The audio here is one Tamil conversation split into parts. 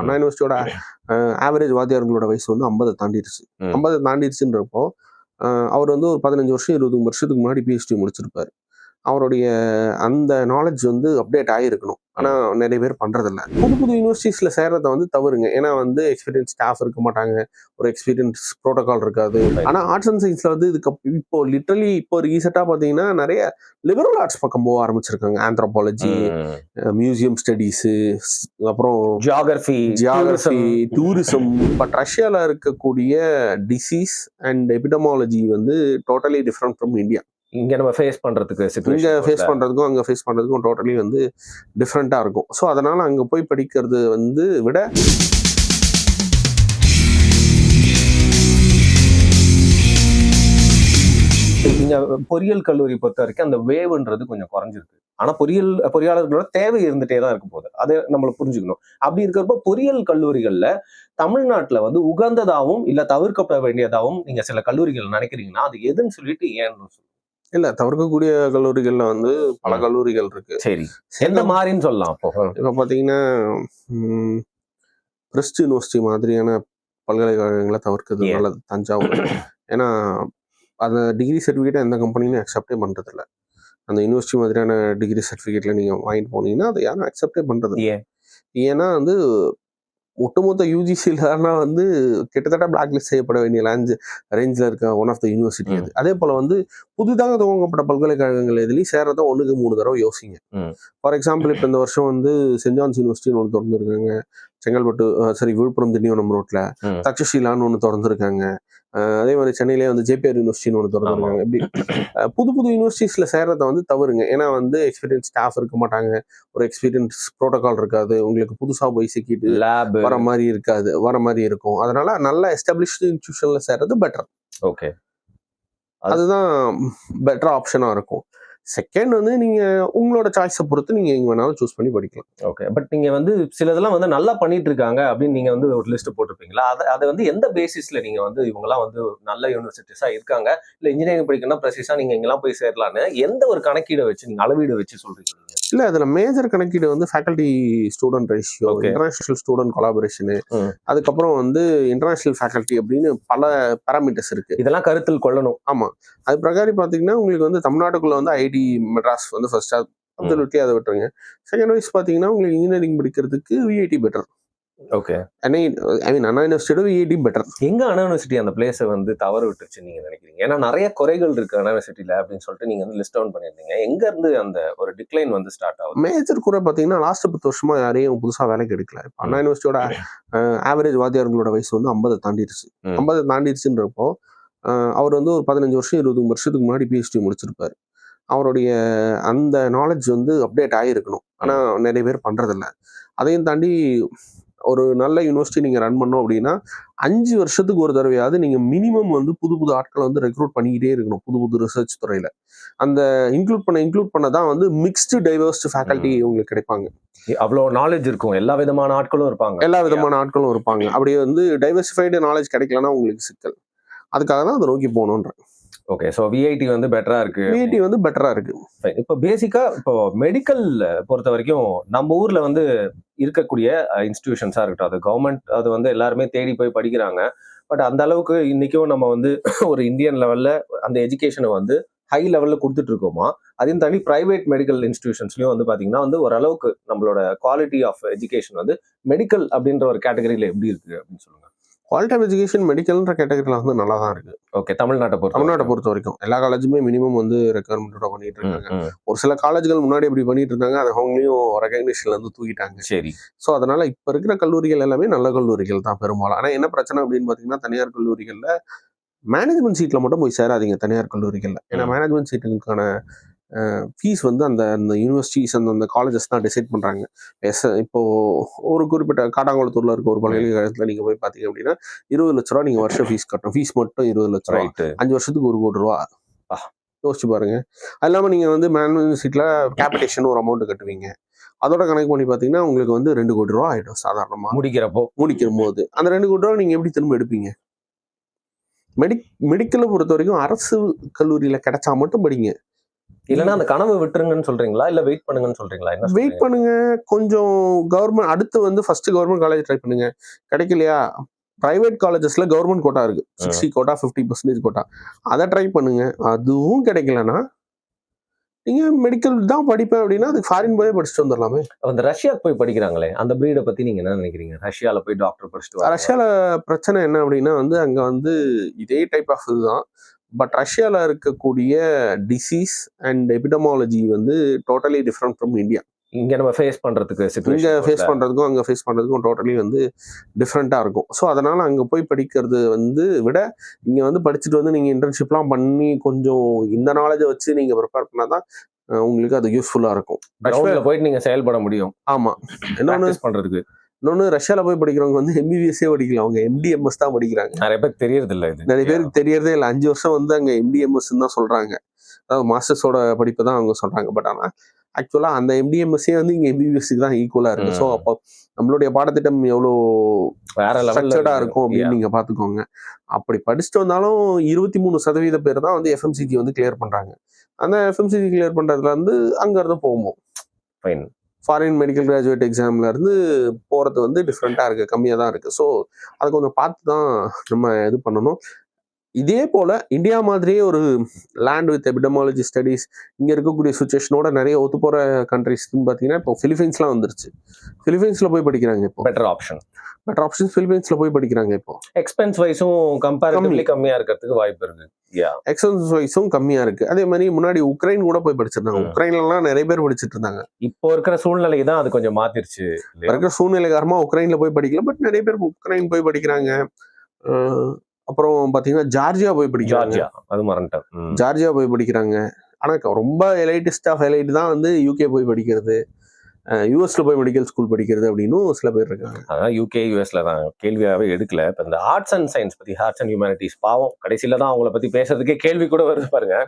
அண்ணா யூனிவர்சிட்டியோட ஆவரேஜ் வாத்தியார்களோட வயசு வந்து 50 தாண்டிடுச்சு. 50 தாண்டிடுச்சுன்றப்போ அவர் வந்து ஒரு 15 வருஷம் 20 வருஷத்துக்கு முன்னாடி பிஹெச்டி முடிச்சிருப்பாரு. அவருடைய அந்த நாலேஜ் வந்து அப்டேட் ஆகிருக்கணும். ஆனால் நிறைய பேர் பண்றதில்ல. புது புது யூனிவர்சிட்டிஸ்ல சேர்றத வந்து தவறுங்க. ஏன்னா வந்து எக்ஸ்பீரியன்ஸ் ஸ்டாஃப் இருக்க மாட்டாங்க, ஒரு எக்ஸ்பீரியன்ஸ் ப்ரோட்டோகால் இருக்காது. ஆனால் ஆர்ட்ஸ் அண்ட் சயின்ஸ்ல வந்து இதுக்கு இப்போ லிட்டரலி இப்போ ரீசெண்டாக பார்த்தீங்கன்னா நிறைய லிபரல் ஆர்ட்ஸ் பக்கம் போக ஆரம்பிச்சிருக்காங்க. ஆந்த்ரோபாலஜி, மியூசியம் ஸ்டடீஸு, அப்புறம் ஜியாகிரபி, டூரிசம். பட் ரஷ்யாவில் இருக்கக்கூடிய டிசீஸ் அண்ட் எபிடமாலஜி வந்து டோட்டலி டிஃப்ரெண்ட் ஃப்ரம் இந்தியா. இங்க நம்ம ஃபேஸ் பண்றதுக்கும் அங்க ஃபேஸ் பண்றதுக்கும் டோட்டலி வந்து டிஃப்ரெண்டா இருக்கும். ஸோ அதனால அங்க போய் படிக்கிறது வந்து விட இங்க பொறியியல் கல்லூரி பொறுத்த வரைக்கும் அந்த வேவ்ன்றது கொஞ்சம் குறைஞ்சிருக்கு. ஆனா பொறியாளர்களோட தேவை இருந்துட்டே தான் இருக்கும் போது அதை நம்மள புரிஞ்சுக்கணும். அப்படி இருக்கிறப்ப பொறியியல் கல்லூரிகள்ல தமிழ்நாட்டுல வந்து உகந்ததாகவும் இல்ல தவிர்க்கப்பட வேண்டியதாகவும் நீங்க சில கல்லூரிகள் நினைக்கிறீங்கன்னா அது எதுன்னு சொல்லிட்டு ஏன்னு இல்ல தவிர்க்கக்கூடிய கல்லூரிகள்ல வந்து பல கல்லூரிகள் இருக்கு. சரி, எந்த மாதிரின்னு சொல்லலாம்? இப்ப பாத்தீங்கன்னா கிறிஸ்ட் யூனிவர்சிட்டி மாதிரியான பல்கலைக்கழகங்களை தவிர்க்கிறது நல்லது. தஞ்சாவூர், ஏன்னா அந்த டிகிரி சர்டிஃபிகேட்டை எந்த கம்பெனியும் அக்செப்டே பண்றது இல்லை. அந்த யூனிவர்சிட்டி மாதிரியான டிகிரி சர்டிஃபிகேட்ல நீங்க வாங்கிட்டு போனீங்கன்னா அதை யாரும் அக்செப்டே பண்றது. ஏன்னா வந்து ஒட்டுமொத்த யூஜிசியிலனா வந்து கிட்டத்தட்ட பிளாக் லிஸ்ட் செய்யப்பட வேண்டிய ரேஞ்சில் இருக்க ஒன் ஆஃப் த யூனிவர்சிட்டி அது. அதே போல வந்து புதிதாக துவங்கப்பட்ட பல்கலைக்கழகங்கள் எதுலையும் சேரதான் 1க்கு 3 தடவை யோசிங்க. ஃபார் எக்ஸாம்பிள் இப்போ இந்த வருஷம் வந்து சென்ட் ஜான்ஸ் யூனிவர்சிட்டின்னு ஒன்று திறந்துருக்காங்க செங்கல்பட்டு, விழுப்புரம் திண்டிவனம் ரோட்ல. தக்ஷஷீலான்னு ஒன்று திறந்துருக்காங்க. அதே மாதிரி சென்னையிலே வந்து ஜேபிஆர் யூனிவர்சிட்டின்னு ஒன்று திறந்துருக்காங்க. இப்படி புது புது யூனிவர்சிட்டிஸ்ல சேர்றத வந்து தவறுங்க. ஏன்னா வந்து எக்ஸ்பீரியன்ஸ் ஸ்டாஃப் இருக்க மாட்டாங்க, ஒரு எக்ஸ்பீரியன்ஸ் ப்ரோட்டோகால் இருக்காது, உங்களுக்கு புதுசா போய் சிக்கிட்டு வர மாதிரி இருக்கும். அதனால நல்ல எஸ்டாப்ளிஷ்டு இன்ஸ்டிடியூஷன்ல சேர்றது பெட்டர். ஓகே, அதுதான் பெட்டர் ஆப்ஷனா இருக்கும். செகண்ட் வந்து நீங்க உங்களோட சாய்ஸை பொறுத்து நீங்க எங்க வேணாலும் சூஸ் பண்ணி படிக்கலாம். ஓகே, பட் நீங்க வந்து சிலதெல்லாம் வந்து நல்லா பண்ணிட்டு இருக்காங்க அப்படின்னு நீங்க வந்து ஒரு லிஸ்ட் போட்டிருப்பீங்களா? அதை வந்து எந்த பேசிஸ்ல நீங்க வந்து இவங்கெல்லாம் வந்து நல்ல யூனிவர்சிட்டிஸா இருக்காங்க, இல்ல இன்ஜினியரிங் படிக்கணும்னா ப்ரெசிஸா நீங்க எங்கெல்லாம் போய் சேரலான்னு எந்த ஒரு கணக்கீடை வச்சு நீங்க அளவீடு வச்சு சொல்றீங்க? இல்ல அதுல மேஜர் கணக்கீடு வந்து faculty student ratio, international student கொலாபரேஷனு, அதுக்கப்புறம் வந்து இன்டர்நேஷனல் ஃபேக்கல்டி அப்படின்னு பல பேராமீட்டர்ஸ் இருக்கு. இதெல்லாம் கருத்தில் கொள்ளணும். ஆமா, அது பிரகாரம் பாத்தீங்கன்னா உங்களுக்கு வந்து தமிழ்நாட்டுக்குள்ள வந்து ஐடி மெட்ராஸ் வந்து ஃபர்ஸ்ட் அப்சல்யூட்லி அதை விட்டுருங்க. செகண்ட் வைஸ் பாத்தீங்கன்னா உங்களுக்கு இன்ஜினியரிங் படிக்கிறதுக்கு விஐடி பெட்டர். ஓகே, ஐ மீன் அண்ணா யூனிவர்சிட்டியோட விஐடி பெட்டர். எங்க அண்ணா யூனிவர்சிட்டி அந்த பிளேஸை வந்து தவற விட்டுருச்சு நீங்க நினைக்கிறீங்க? ஏன்னா நிறைய குறைகள் இருக்கு அண்ணா யூனிவர்சிட்டியில அப்படின்னு சொல்லிட்டு நீங்க வந்து லிஸ்ட் டவுன் பண்ணிருந்தீங்க. எங்க இருந்து அந்த ஒரு டிக்ளைன் வந்து ஸ்டார்ட் ஆகுது? மேஜர் கூட பாத்தீங்கன்னா லாஸ்ட் 10 வருஷமா யாரையும் புதுசா வேலைக்கு எடுக்கல. அண்ணா யூனிவர்சிட்டியோட ஆவரேஜ் வாத்தியார்களோட வயசு வந்து 50 தாண்டிடுச்சு. 50 தாண்டிடுச்சுன்றப்போ அவர் வந்து ஒரு 15 வருஷம் 20 வருஷத்துக்கு முன்னாடி பிஹெச்டி முடிச்சிருப்பாரு. அவருடைய அந்த நாலேஜ் வந்து அப்டேட் ஆகிருக்கணும். ஆனா நிறைய பேர் பண்றதில்ல. அதையும் தாண்டி ஒரு நல்ல யூனிவர்சிட்டி நீங்க ரன் பண்ணோம் அப்படின்னா 5 வருஷத்துக்கு ஒரு தடவையாவது நீங்க மினிமம் வந்து புது புது ஆட்களை வந்து ரெக்ரூட் பண்ணிக்கிட்டே இருக்கணும். புது புது ரிசர்ச் துறையில அந்த இன்க்ளூட் பண்ணதான் வந்து மிக்ஸ்டு டைவர்ஸ்டு ஃபேக்கல்டி உங்களுக்கு கிடைப்பாங்க. அவ்வளோ நாலேஜ் இருக்கும், எல்லா விதமான ஆட்களும் இருப்பாங்க. அப்படி வந்து டைவர்சிஃபைடு நாலேஜ் கிடைக்கலன்னா உங்களுக்கு சிக்கல். அதுக்காக தான் அதை நோக்கி போகணுன்ற. ஓகே, ஸோ விஐடி வந்து பெட்டரா இருக்கு. விஐடி வந்து பெட்டரா இருக்கு. இப்போ பேசிக்கா இப்போ மெடிக்கல் பொறுத்த வரைக்கும் நம்ம ஊர்ல வந்து இருக்கக்கூடிய இன்ஸ்டிடியூஷன்ஸா இருக்கட்டும், அது கவர்மெண்ட், அது வந்து எல்லாருமே தேடி போய் படிக்கிறாங்க. பட் அந்த அளவுக்கு இன்னைக்கும் நம்ம வந்து ஒரு இந்தியன் லெவல்ல அந்த எஜுகேஷனை வந்து ஹை லெவல்ல கொடுத்துட்டு இருக்கோமா? அதையும் தாண்டி பிரைவேட் மெடிக்கல் இன்ஸ்டிடியூஷன்ஸ்லயும் வந்து பாத்தீங்கன்னா வந்து ஓரளவுக்கு நம்மளோட குவாலிட்டி ஆஃப் எஜுகேஷன் வந்து மெடிக்கல் அப்படின்ற ஒரு கேட்டகரியில எப்படி இருக்கு அப்படின்னு சொல்லுங்க. குவாலிட்டி ஆஃப் எஜுகேஷன் மெடிக்கல்ன்ற கேட்டகரியில் வந்து நல்லா தான் இருக்கு. ஓகே, தமிழ்நாட்டை பொறுத்த வரைக்கும் எல்லா காலேஜுமே மினிமம் வந்து ரெக்யர்மெண்ட்டோட பண்ணிட்டு இருக்காங்க. ஒரு சில காலேஜ்கள் முன்னாடி இப்படி பண்ணிட்டு இருந்தாங்க, அதை அவங்களையும் ரெகக்னிஷன்ல இருந்து தூக்கிட்டாங்க. சரி, ஸோ அதனால இப்ப இருக்கிற கல்லூரிகள் எல்லாமே நல்ல கல்லூரிகள் தான் பெரும்பாலும். ஆனா என்ன பிரச்சனை அப்படின்னு பாத்தீங்கன்னா, தனியார் கல்லூரிகள்ல மேனேஜ்மெண்ட் சீட்ல மட்டும் போய் சேராதீங்க தனியார் கல்லூரிகள்ல. ஏன்னா மேனேஜ்மெண்ட் சீட்டுக்கான ஃபீஸ் வந்து அந்த யூனிவர்சிட்டிஸ் அந்த காலேஜஸ் தான் டிசைட் பண்றாங்க. இப்போ ஒரு குறிப்பிட்ட காட்டாங்குளத்தூர்ல இருக்க ஒரு பல்கலைக்கழகத்துல நீங்க போய் பாத்தீங்க அப்படின்னா 20 லட்ச ரூபா நீங்க வருஷம் ஃபீஸ் கட்டணும். ஃபீஸ் மட்டும் 20 லட்ச ரூபா, 5 வருஷத்துக்கு 1 கோடி ரூபா. யோசிச்சு பாருங்க. அது இல்லாம நீங்க வந்து மேனேஜ்மெண்ட் சீட்ல கேபிடேஷன் ஒரு அமௌண்ட் கட்டுவீங்க. அதோட கணக்கு பண்ணி பாத்தீங்கன்னா உங்களுக்கு வந்து 2 கோடி ரூபா ஆயிடும் சாதாரணமா முடிக்கும் போது. அந்த 2 கோடி ரூபா நீங்க எப்படி திரும்ப எடுப்பீங்க? மெடிக்கலை பொறுத்த வரைக்கும் அரசு கல்லூரியில கிடைச்சா மட்டும் படிங்க. இல்லைன்னா அந்த கனவு விட்டுருங்கன்னு சொல்றீங்களா இல்ல வெயிட் பண்ணுங்கன்னு சொல்றீங்களா? என்ன வெயிட் பண்ணுங்க. கொஞ்சம் கவர்மெண்ட் அடுத்து வந்து ஃபர்ஸ்ட் கவர்மெண்ட் காலேஜ் ட்ரை பண்ணுங்க. கிடைக்கலையா, பிரைவேட் காலேஜஸ்ல கவர்மெண்ட் கோட்டா இருக்கு. 60 கோட்டா, 50% கோட்டா. அத ட்ரை பண்ணுங்க. அதுவும் கிடைக்கலன்னா, நீங்க மெடிக்கல் தான் படிப்பேன் அப்படின்னா, அதுக்கு ஃபாரின் போய் படிச்சுட்டு வந்துடலாமே. அந்த ரஷ்யாக்கு போய் படிக்கிறாங்களே, அந்த பிரீட பத்தி நீங்க என்ன நினைக்கிறீங்க? ரஷ்யால போய் டாக்டர் படிச்சுட்டு வராங்க. ரஷ்யால பிரச்சனை என்ன அப்படின்னா வந்து, அங்க வந்து இதே டைப் ஆஃப் இதுதான். பட் ரஷ்யால இருக்கக்கூடிய டிசீஸ் அண்ட் எபிடமாலஜி வந்து டோட்டலி டிஃப்ரெண்ட் ஃப்ரம் இந்தியா. இங்க நம்ம ஃபேஸ் பண்றதுக்கு இங்க சிச்சுவேஷன் ஃபேஸ் பண்றதுக்கும் அங்க ஃபேஸ் பண்றதுக்கும் டோட்டலி வந்து டிஃப்ரெண்டா இருக்கும். ஸோ அதனால அங்க போய் படிக்கிறது வந்து விட, இங்க வந்து படிச்சுட்டு வந்து நீங்க இன்டர்ன்ஷிப்லாம் பண்ணி கொஞ்சம் இந்த நாலேஜை வச்சு நீங்க ப்ரிப்பேர் பண்ணாதான் உங்களுக்கு அது யூஸ்ஃபுல்லா இருக்கும். கிரவுண்ட்ல போயிட்டு நீங்க செயல்பட முடியும். ஆமா. இன்னொன்னு பிராக்டிஸ் பண்றதுக்கு. இன்னொன்னு ரஷ்யால போய் படிக்கிறவங்க வந்து எம்பிபிஎஸ்ஸே படிக்கல. அவங்க எம்டிஎம்எஸ் தான் படிக்கிறாங்க. நிறைய பேருக்கு தெரியறது இல்ல இது. நிறைய பேருக்கு தெரியறதே இல்லை. 5 வருஷம் வந்து அங்க எம்டிஎம்எஸ் தான் சொல்றாங்க. அதாவது மாஸ்டர்ஸோட படிப்பு தான் அவங்க சொல்றாங்க. பட் ஆனா ஆக்சுவலா அந்த எம்டிஎம்எஸ்ஸே வந்து இங்க எம்பிபிஎஸ்க்கு தான் ஈக்குவலா இருக்கு. ஸோ அப்போ நம்மளுடைய பாடத்திட்டம் எவ்வளோ வேற ஸ்ட்ரக்சர்டா லெவல்ல இருக்கும் அப்படின்னு நீங்க பாத்துக்கோங்க. அப்படி படிச்சுட்டு வந்தாலும் 23% பேர் தான் வந்து எஃப்எம்சிஜி வந்து கிளியர் பண்றாங்க. அந்த எஃப்எம்சிஜி கிளியர் பண்றதுல வந்து அங்க இருந்து போகும். ஃபைன். ஃபாரின் மெடிக்கல் கிராஜுவேட் எக்ஸாம்ல இருந்து போறது வந்து டிஃப்ரெண்டா இருக்கு, கம்மியா தான் இருக்கு. ஸோ அதை கொஞ்சம் பார்த்து தான் நம்ம இது பண்ணணும். இதே போல இந்தியா மாதிரியே ஒரு லேண்ட் வித் எபிடமாலஜி ஸ்டடீஸ் இங்க இருக்கக்கூடிய சுச்சுவேஷனோட நிறைய ஒத்து போற கண்ட்ரிஸ்ன்னு பாத்தீங்கன்னா இப்போ பிலிப்பைன்ஸ்லாம் வந்துருச்சு. பிலிப்பைன்ஸ்ல போய் படிக்கிறாங்க இப்போ. Better option. பெட்டர் ஆப்ஷன் பிலிப்பைன்ஸ்ல போய் படிக்கிறாங்க இப்போ. எக்ஸ்பென்ஸ் வைஸும் கம்பேரிட்டிவ்லி கம்மியா இருக்கிறதுக்கு வாய்ப்பு இருக்கு. எக்ஸ்பென்ஸ் வைஸும் கம்மியா இருக்கு. அதே மாதிரி முன்னாடி உக்ரைன் கூட போய் படிச்சிருந்தாங்க. உக்ரைன்லாம் நிறைய பேர் படிச்சுட்டு இருந்தாங்க. இப்போ இருக்கிற சூழ்நிலைக்கு தான் அது கொஞ்சம் மாத்திருச்சு. இருக்கிற சூழ்நிலை காரணமா உக்ரைன்ல போய் படிக்கல. பட் நிறைய பேர் உக்ரைன் போய் படிக்கிறாங்க. அப்புறம் பாத்தீங்கன்னா ஜார்ஜியா போய் படிக்கிறாங்க. ஜார்ஜியா அது மறந்துட்டேன். ஜார்ஜியா போய் படிக்கிறாங்க. ஆனா ரொம்ப எலைட்டிஸ்ட் ஆஃப் எலைட் தான் வந்து யூகே போய் படிக்கிறது, யூஎஸ்ல போய் மெடிக்கல் ஸ்கூல் படிக்கிறது அப்படின்னு சில பேர் இருக்காங்க. அதான் யூகே யூஎஸ்ல தான் கேள்வியாவே எடுக்கல. இப்போ இந்த ஆர்ட்ஸ் அண்ட் சயின்ஸ் பத்தி, ஆர்ட்ஸ் அண்ட் ஹியூமனிட்டிஸ் பாவம் கடைசியில தான் அவங்கள பத்தி பேசுறதுக்கே கேள்வி கூட வருது பாருங்க.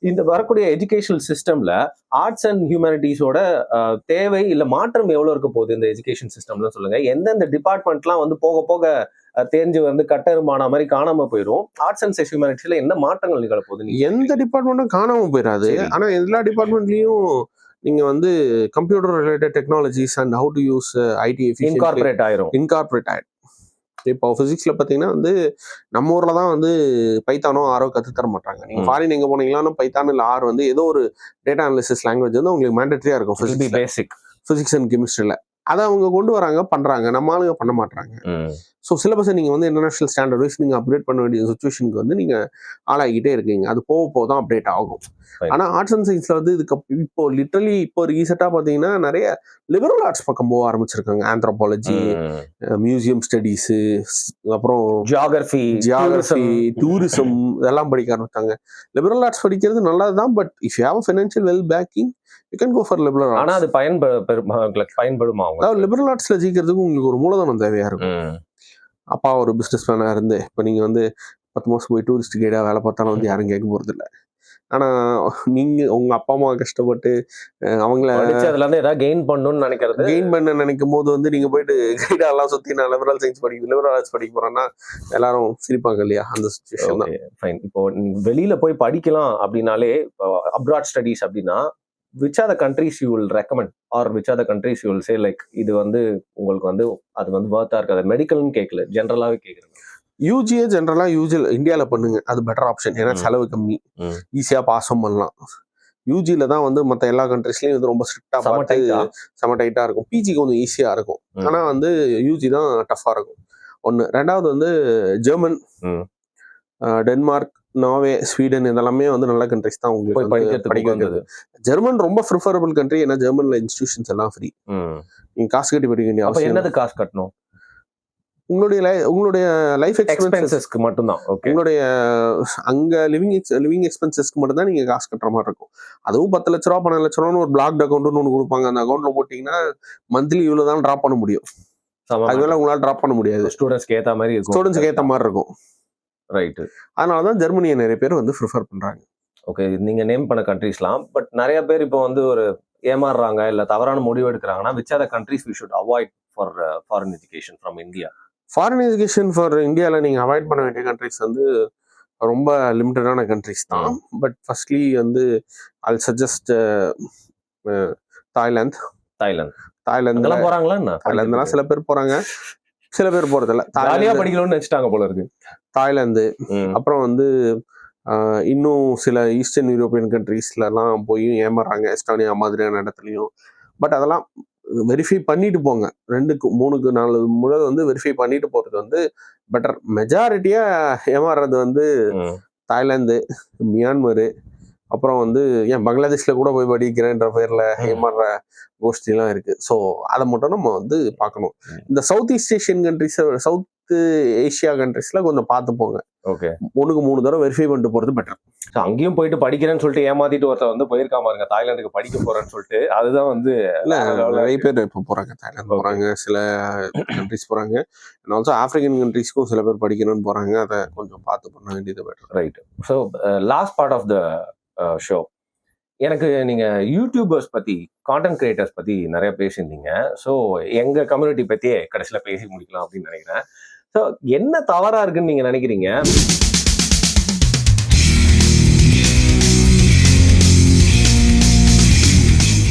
இந்த வரக்கூடிய எஜுகேஷனல் சிஸ்டம்ல ஆர்ட்ஸ் அண்ட் ஹியூமனிட்டிஸோட தேவை இல்ல மாற்றம் எவ்வளவு இருக்க போகுது இந்த எஜுகேஷன் சிஸ்டம்ல சொல்லுங்க. எந்தெந்த டிபார்ட்மெண்ட்லாம் வந்து போக போக தேஞ்சு வந்து கட்டெருமான மாதிரி காணாம போயிடும். ஆர்ட்ஸ் அண்ட் ஹியூமனிட்டிஸ்ல என்ன மாற்றங்கள் நிகழ போகுது? எந்த டிபார்ட்மெண்ட்டும் காணாம போயிடாது. ஆனா எல்லா டிபார்ட்மெண்ட்லயும் நீங்க வந்து computer related technologies and how to use IT incorporate ஆயிரும். இப்போ பிசிக்ஸ்ல பாத்தீங்கன்னா வந்து நம்ம ஊர்ல தான் வந்து பைத்தானோ ஆரோ கத்து தர மாட்டாங்க. நீங்க ஃபாரின் எங்க போனீங்கன்னா பைத்தான் இல்ல ஆர் வந்து ஏதோ ஒரு டேட்டா அனாலிசிஸ் லாங்குவேஜ் வந்து உங்களுக்கு மேண்டட்டரியா இருக்கும். பிசிக்ஸ் அண்ட் கெமிஸ்ட்ரியில அதை அவங்க கொண்டு வராங்க, பண்றாங்க. நம்ம ஆளுங்க பண்ண மாட்டாங்க. ஸோ சிலபஸை நீங்க வந்து இன்டர்நேஷனல் ஸ்டாண்டர்ட் வைஸ் நீங்க அப்டேட் பண்ண வேண்டிய சுச்சுவேஷனுக்கு வந்து நீங்க ஆளாகிட்டே இருக்கீங்க. அது போக போக தான் அப்டேட் ஆகும். ஆனா ஆர்ட்ஸ் அண்ட் சயின்ஸ்ல வந்து இதுக்கு இப்போ லிட்டரலி இப்போ ரீசெண்டா பாத்தீங்கன்னா நிறைய லிபரல் ஆர்ட்ஸ் பக்கம் போக ஆரம்பிச்சிருக்காங்க. ஆந்த்ரோபாலஜி, மியூசியம் ஸ்டடீஸ், அப்புறம் ஜியாகிரபி, டூரிசம் இதெல்லாம் படிக்க ஆரம்பிச்சாங்க. லிபரல் ஆர்ட்ஸ் படிக்கிறது நல்லதுதான். But if you have financial well backing you can go for liberal arts. ஆனா அது பயன்படுமா? லிபரல் ஆர்ட்ஸ்ல ஜெயிக்கிறதுக்கு உங்களுக்கு ஒரு மூலதனம் தேவையா இருக்கும். அப்பா ஒரு பிசினஸ் மேனா இருந்து இப்ப நீங்க வந்து 10 மாசம் போய் டூரிஸ்ட் கைடா வேலை பார்த்தாலும் வந்து யாரும் கேட்க போறது இல்லை. ஆனா நீங்க உங்க அப்பா அம்மா கஷ்டப்பட்டு அவங்கள அதுல இருந்து ஏதாவது கெயின் பண்ண நினைக்கும் போது வந்து நீங்க போயிட்டு கைடா எல்லாம் சுத்தி நான் லிபரல் சயின்ஸ் லிபரல் ஆர்ட்ஸ் படிக்க போறேன்னா எல்லாரும் சிரிப்பாங்க இல்லையா? அந்த சிச்சுவேஷன் தான். ஃபைன். இப்போ வெளியில போய் படிக்கலாம் அப்படின்னாலே, இப்போ அப்ராட் ஸ்டடீஸ் அப்படின்னா which are the countries you will recommend or which are the countries you will say like இது வந்து உங்களுக்கு வந்து அது வந்து வர்த்தா இருக்காது? மெடிக்கல்னு கேட்கல, ஜென்ரலாவே கேட்குறேன். யூஜிஏ ஜென்ரலா இந்தியாவில் பண்ணுங்க, அது பெட்டர் ஆப்ஷன். ஏன்னா செலவு கம்மி, ஈஸியா பாஸும் பண்ணலாம். யூஜியில தான் வந்து மற்ற எல்லா கண்ட்ரிஸ்லயும் வந்து ரொம்ப ஸ்ட்ரிக்டா பார்த்து செம டைட்டா இருக்கும். பிஜி கொஞ்சம் ஈஸியா இருக்கும். ஆனா வந்து யூஜி தான் டஃபா இருக்கும். ஒன்று. ரெண்டாவது வந்து ஜெர்மன், டென்மார்க், நார்வே, ஸ்வீடன் இதெல்லாமே வந்து நல்ல கண்ட்ரிஸ் தான் உங்களுக்கு படிக்க வைக்கிறது. ஜெர்மன் ரொம்ப ப்ரிஃபரபிள் கண்ட்ரி. ஏன்னா ஜெர்மன்ல இன்ஸ்டிடியூஷன்ஸ் எல்லாம் ஃப்ரீ. நீங்க காசு கட்டி படிக்க வேண்டிய அவசியம். என்னது காசு கட்டணும்? உங்களுடைய லைஃப் எக்ஸ்பென்சஸ்க்கு மட்டும்தான். உங்களுடைய அங்க லிவிங் எக்ஸ்பென்சஸ்க்கு மட்டும் தான் நீங்க காசு கட்டுற மாதிரி இருக்கும். அதுவும் 10 லட்ச ரூபா 12 லட்ச ரூபான்னு ஒரு பிளாக் அக்கௌண்ட்னு ஒன்று கொடுப்பாங்க. அந்த அக்கௌண்ட்ல போட்டீங்கன்னா மந்த்லி இவ்வளவு தான் டிராப் பண்ண முடியும். அதுவேளை உங்களால டிராப் பண்ண முடியாது. ஸ்டூடெண்ட்ஸ்க்கு ஏத்த மாதிரி இருக்கும். ரைட். அதனாலதான் ஜெர்மனியை நிறைய பேர் வந்து ப்ரிஃபர் பண்றாங்க. ஓகே, நீங்க நேம் பண்ண கண்ட்ரீஸ்லாம், பட் நிறைய பேர் இப்போ வந்து ஒரு ஏமாறுறாங்க இல்ல தவறான முடிவு எடுக்கிறாங்கன்னா which are the countries we should avoid for foreign education from India? Foreign education for இந்தியாவில் நீங்கள் அவாய்ட் பண்ண வேண்டிய கண்ட்ரிஸ் வந்து ரொம்ப லிமிட்டடான கண்ட்ரிஸ் தான். பட் ஃபர்ஸ்ட்லி வந்து ஐ சஜஸ்ட் தாய்லாந்து. தாய்லாந்துல போறாங்களா என்ன? தாய்லாந்துலாம் சில பேர் போறாங்க, சில பேர் போறதில்ல. ஜாலியா படிக்கணும்னு நினைச்சிட்டாங்க போல இருக்கு. தாய்லாந்து, அப்புறம் வந்து இன்னும் சில ஈஸ்டர்ன் யூரோப்பியன் கண்ட்ரீஸ்லாம் போய் ஏமாறாங்க, எஸ்டானியா மாதிரியான இடத்துலையும். பட் அதெல்லாம் வெரிஃபை பண்ணிட்டு போங்க. 2க்கு 3க்கு 4 முறை வந்து வெரிஃபை பண்ணிட்டு போறது வந்து பெட்டர். மெஜாரிட்டியா ஏமாறுறது வந்து தாய்லாந்து, மியான்மரு, அப்புறம் வந்து ஏன் பங்களாதேஷ்ல கூட போய் படிக்கிறேன்ற பேர்ல ஏமாறுற கோஷ்டிலாம் இருக்கு. ஸோ அதை மட்டும் நம்ம வந்து பார்க்கணும். இந்த south east Asian countries, south Asia கண்ட்ரிஸ்ல கொஞ்சம் பார்த்து போங்க. ஓகே, 1க்கு 3 தடவை வெரிஃபை பண்ணிட்டு போறது பெட்டர். அங்கேயும் போயிட்டு படிக்கிறேன்னு சொல்லிட்டு ஏமாத்திட்டு ஒருத்தர் வந்து போயிருக்காம இருங்க, தாய்லாந்துக்கு படிக்க போறேன்னு சொல்லிட்டு. அதுதான் வந்து நிறைய பேர் இப்போ போறாங்க, தாய்லாந்து போறாங்க, சில கண்ட்ரிஸ் போறாங்க. ஆல்சோ ஆப்பிரிக்கன் கண்ட்ரிஸ்க்கும் சில பேர் படிக்கணும்னு போறாங்க. அதை கொஞ்சம் பார்த்து பண்ண வேண்டியது better. Right. So last part of the show, எனக்கு நீங்க யூடியூபர்ஸ் பத்தி, கான்டென்ட் கிரியேட்டர்ஸ் பத்தி நிறைய பேசியிருந்தீங்க. ஸோ எங்க கம்யூனிட்டி பத்தியே கடைசியில பேசி முடிக்கலாம் அப்படின்னு நினைக்கிறேன். ஸோ என்ன தவறா இருக்குன்னு நீங்க நினைக்கிறீங்க?